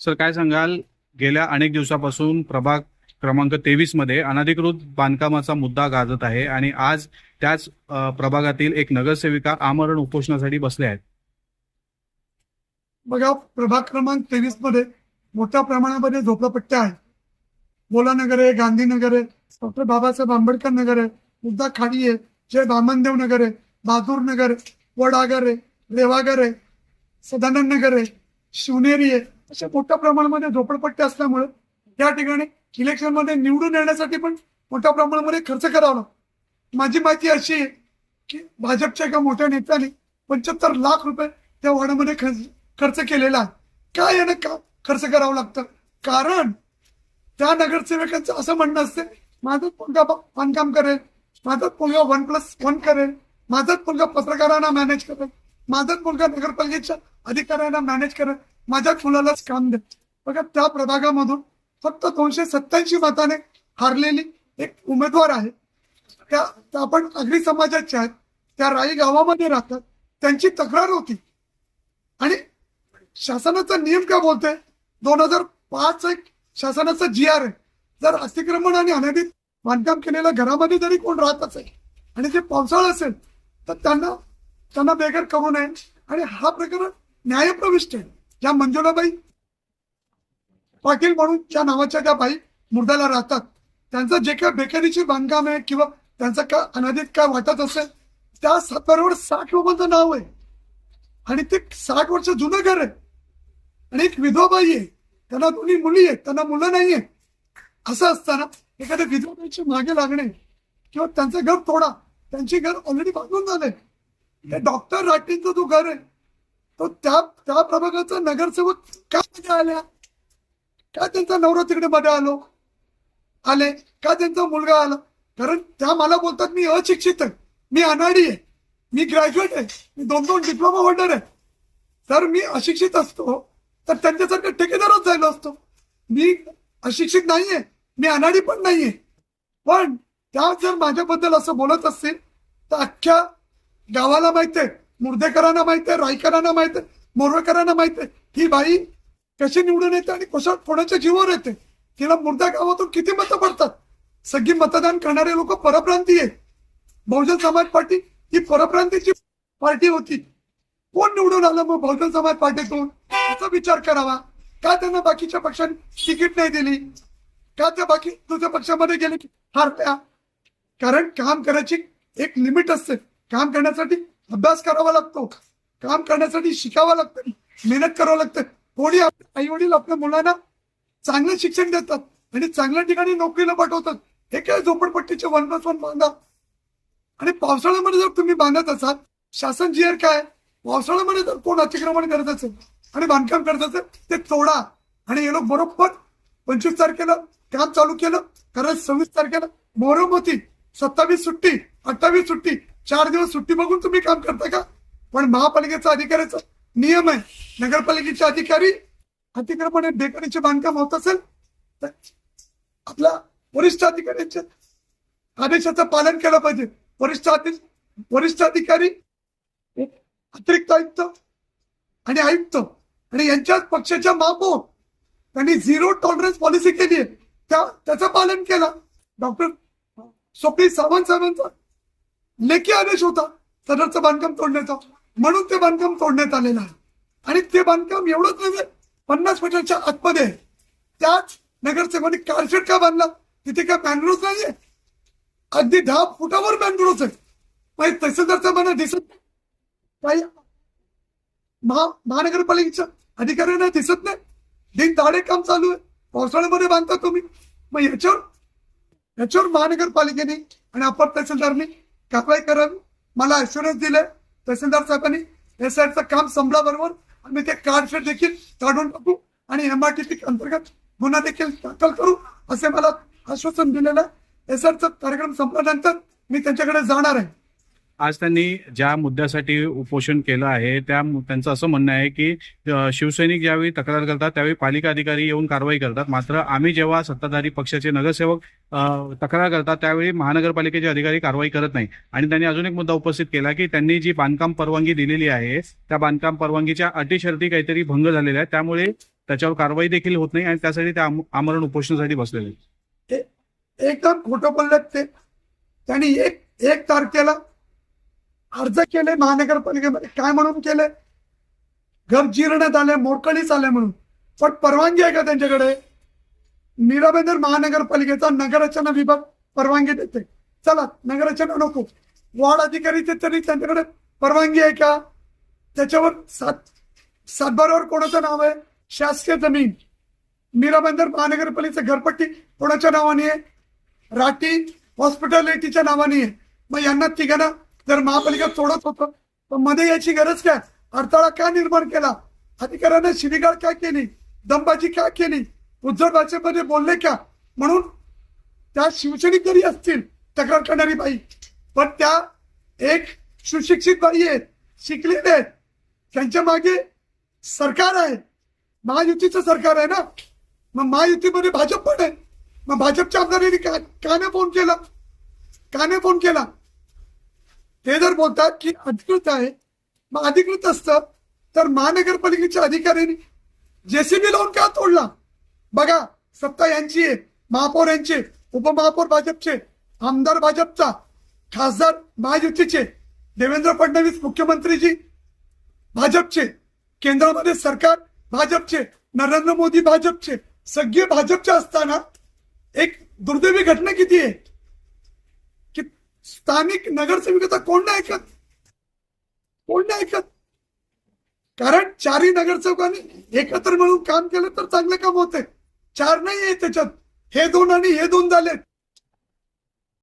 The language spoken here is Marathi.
सर काय सांगाल, गेल्या अनेक दिवसापासून प्रभाग क्रमांक 23 मध्ये अनधिकृत बांधकामाचा मुद्दा गाजत आहे आणि आज त्याच प्रभागातील एक नगरसेविका आमरण उपोषणासाठी बसले आहेत. बघा, प्रभाग क्रमांक 23 मध्ये मोठ्या प्रमाणामध्ये झोपडपट्ट्या आहेत. बोला नगर आहे, गांधीनगर आहे, डॉक्टर बाबासाहेब आंबेडकर नगर आहे, मुद्दा खाडी आहे, जय बामनदेव नगर आहे, बहादूर नगर आहे, वडागर आहे, रेवागर आहे, सदानंद नगर आहे, शिवनेरी आहे. अशा मोठ्या प्रमाणामध्ये झोपडपट्ट्या असल्यामुळे या ठिकाणी इलेक्शन मध्ये निवडून येण्यासाठी पण मोठ्या प्रमाणामध्ये खर्च करावा लागतो. माझी माहिती अशी आहे की भाजपच्या एका मोठ्या नेत्याने 75 लाख रुपये त्या वॉर्डामध्ये खर्च केलेला आहे. काय यानं का खर्च करावं लागतं? कारण त्या नगरसेवकांचं असं म्हणणं असते, माझाच मुलगा बांधकाम करेल, माझाच मुलगा 1+1 करेल, माझाच मुलगा पत्रकारांना मॅनेज करेल, माझाच मुलगा नगरपालिकेच्या अधिकाऱ्यांना मॅनेज करेल, माझ्याच मुलालाच काम दे. बघा, त्या प्रभागामधून फक्त 287 मताने हारलेली एक उमेदवार आहे. त्या आपण आगरी समाजाच्या आहेत, त्या राई गावामध्ये राहतात. त्यांची तक्रार होती आणि शासनाचा नियम काय बोलतोय, 2005 एक शासनाचा GR आहे. जर अतिक्रमण आणि अनधिकृत बांधकाम केलेल्या घरामध्ये जरी कोण राहत असेल आणि ते पावसाळा असेल तर त्यांना बेघर करू नये. आणि हा प्रकरण न्यायप्रविष्ट आहे. ज्या मंजुळाबाई पाटील म्हणून ज्या नावाच्या त्या बाई मुर्दाला राहतात, त्यांचं जे काय बेकारीचे बांधकाम आहे किंवा त्यांचं काय अनधिकृत काय वाटत असेल, त्या बरोबर 60 लोकांचं नाव आहे आणि ते 60 वर्ष जुनं घर आहे आणि एक विधवा बाई आहे, त्यांना 2 मुली आहेत, त्यांना मुलं नाहीये. असं असताना एखाद्या विधवाबाईच्या मागे लागणे किंवा त्यांचं घर तोडा, त्यांची घर ऑलरेडी बांधून झालंय. त्या डॉक्टर राठींचं जो घर आहे तो त्या प्रभागाचा नगरसेवक का मध्ये आल्या, का त्यांचा नवरा तिकडे मध्ये आले, का त्यांचा मुलगा आला? कारण त्या मला बोलतात मी अशिक्षित आहे, मी अनाडी आहे, मी ग्रॅज्युएट आहे, मी 2 डिप्लोमा होल्डर आहे. जर मी अशिक्षित असतो तर त्यांच्यासारखं ठेकेदारच झालो असतो. मी अशिक्षित नाहीये, मी अनाडी पण नाहीये. पण त्या जर माझ्याबद्दल असं बोलत असतील तर अख्ख्या गावाला माहितीये, मुर्देकरांना माहितीये, रायकरांना माहितीये, मोरवेकरांना माहितीये ही बाई कशी निवडून येते आणि कोणाच्या जीवावर येते. तिला मुर्दा गावातून किती मतं पडतात. सगळी मतदान करणारे लोक परप्रांतीय आहेत. बहुजन समाज पार्टी ही परप्रांतीची पार्टी होती. कोण निवडून आलं मग बहुजन समाज पार्टीतून? याचा विचार करावा. का त्यांना बाकीच्या पक्षांनी तिकीट नाही दिली? का त्या बाकी दुसऱ्या पक्षामध्ये गेले की हारत्या? कारण काम करायची एक लिमिट असते. काम करण्यासाठी अभ्यास करावा लागतो, काम करण्यासाठी शिकावं लागतं, मेहनत करावं लागतं. कोणी आई वडील आपल्या मुलांना चांगलं शिक्षण देतात आणि चांगल्या ठिकाणी नोकरीला पाठवतात. हे काय झोपडपट्टीचे 1+1 बांधा. आणि पावसाळ्यामध्ये जर तुम्ही बांधत असाल, शासन GR काय, पावसाळ्यामध्ये जर कोण अतिक्रमण करत असेल आणि बांधकाम करत असेल ते तोडा. आणि हे लोक बरोबर 25 तारखेला काम चालू केलं, कारण 26 तारखेला मोहरम होती, 27 सुट्टी, 28 सुट्टी, 4 दिवस सुट्टी बघून तुम्ही काम करता का? पण महापालिकेचा अधिकाऱ्याचा नियम आहे, नगरपालिकेचे अधिकारी अतिक्रमण बेकारीचे बांधकाम होत असेल तर आपल्या वरिष्ठ अधिकाऱ्यांच्या आदेशाचं पालन केलं पाहिजे. वरिष्ठ अधिकारी, अतिरिक्त आयुक्त आणि आयुक्त आणि यांच्याच पक्षाच्या महापौर त्यांनी 0 टॉलरन्स पॉलिसी केली आहे, त्याचं पालन केलं. डॉक्टर स्वप्नील सावंत साहेबांचा लेखी आदेश होता सदरचं बांधकाम तोडण्याचा, म्हणून ते बांधकाम तोडण्यात आलेलं आहे. आणि ते बांधकाम एवढंच नव्हे, 50 मीटरच्या आतमध्ये आहे. त्याच नगरसेवकांनी कारशेड का बांधला? तिथे काय मॅनग्रोव्ह नाहीये, अगदी 10 फुटावर मॅनग्रोव्ह आहे. म्हणजे तहसीलदारचा मला दिसत नाही, काही महानगरपालिकेच्या अधिकाऱ्यांना दिसत नाही. दिन दाडे काम चालू आहे, पावसाळ्यामध्ये बांधता तुम्ही. मग याच्यावर महानगरपालिकेने आणि अपर तहसीलदारनी कारवाई करावी. मला ऍश्युरन्स दिले तहसीलदार साहेबांनी, SIDचं काम संपल्याबरोबर आम्ही ते कारशेड देखील काढून टाकू आणि MRTP अंतर्गत गुन्हा देखील दाखल करू असे मला आश्वासन दिलेलं आहे. SIDचा कार्यक्रम संपल्यानंतर मी त्यांच्याकडे जाणार आहे. आज त्यांनी ज्या मुद्द्यासाठी उपोषण केलं आहे त्यांचं असं म्हणणं आहे की शिवसैनिक ज्यावेळी तक्रार करतात त्यावेळी पालिका अधिकारी येऊन कारवाई करतात, मात्र आम्ही जेव्हा सत्ताधारी पक्षाचे नगरसेवक तक्रार करतात त्यावेळी महानगरपालिकेचे अधिकारी कारवाई करत नाही. आणि त्यांनी अजून एक मुद्दा उपस्थित केला की त्यांनी जी बांधकाम परवानगी दिलेली आहे त्या बांधकाम परवानगीच्या अटी शर्ती काहीतरी भंग झालेल्या आहेत, त्यामुळे त्याच्यावर कारवाई देखील होत नाही आणि त्यासाठी ते आमरण उपोषणासाठी बसलेले आहेत. एकदम खोटं बोललेत ते. त्यांनी एक तारखेला अर्ज केले महानगरपालिकेमध्ये, काय म्हणून केले? घर जीर्ण झाले, मोडकळीस आले म्हणून. पण परवानगी आहे का त्यांच्याकडे? नीराबेंदर महानगरपालिकेचा नगररचना विभाग परवानगी देते. चला, नगररचना नको, वॉर्ड अधिकारी ते तरी त्यांच्याकडे परवानगी आहे का? त्याच्यावर सातबारावर कोणाचं नाव आहे? शासकीय जमीन. नीराबेंदर महानगरपालिकेचं घरपट्टी कोणाच्या नावाने आहे? राठी हॉस्पिटॅलिटीच्या नावाने आहे. मग यांना तिघांना जर महापालिका सोडत होतं तर मध्ये याची गरज काय? अडथळा का निर्माण केला? अधिकाऱ्यांना शिवीगाळ का केली? दमबाजी का केली? उद्धट भाषेमध्ये बोलले का? म्हणून त्या शिवसैनिक जरी असतील तक्रार करणारी बाई, पण त्या एक सुशिक्षित बाई आहेत, शिकलेले आहेत, त्यांच्या मागे सरकार आहे, महायुतीचं सरकार आहे ना. मग महायुतीमध्ये भाजप पण आहे. मग भाजपच्या आमदारांनी का नाही फोन केला? का नाही फोन केला? ते जर बोलतात की अधिकृत आहे, मग अधिकृत असतं तर महानगरपालिकेच्या अधिकाऱ्यांनी जेसीबी लावून का तोडला? बघा, सत्ता यांची आहे, महापौर यांचे, उपमहापौर भाजपचे, आमदार भाजपचा, खासदार महायुतीचे, देवेंद्र फडणवीस मुख्यमंत्रीजी भाजपचे, केंद्रामध्ये सरकार भाजपचे, नरेंद्र मोदी भाजपचे, सगळे भाजपचे असताना एक दुर्दैवी घटना किती आहे की स्थानिक नगरसेविकाचा कोण नाही ऐकत? कोण नाही ऐकत? कारण चारही नगरसेवकांनी एकत्र मिळून काम केलं तर चांगलं काम होते. चार नाही आहे त्याच्यात, हे दोन आणि हे दोन झालेत.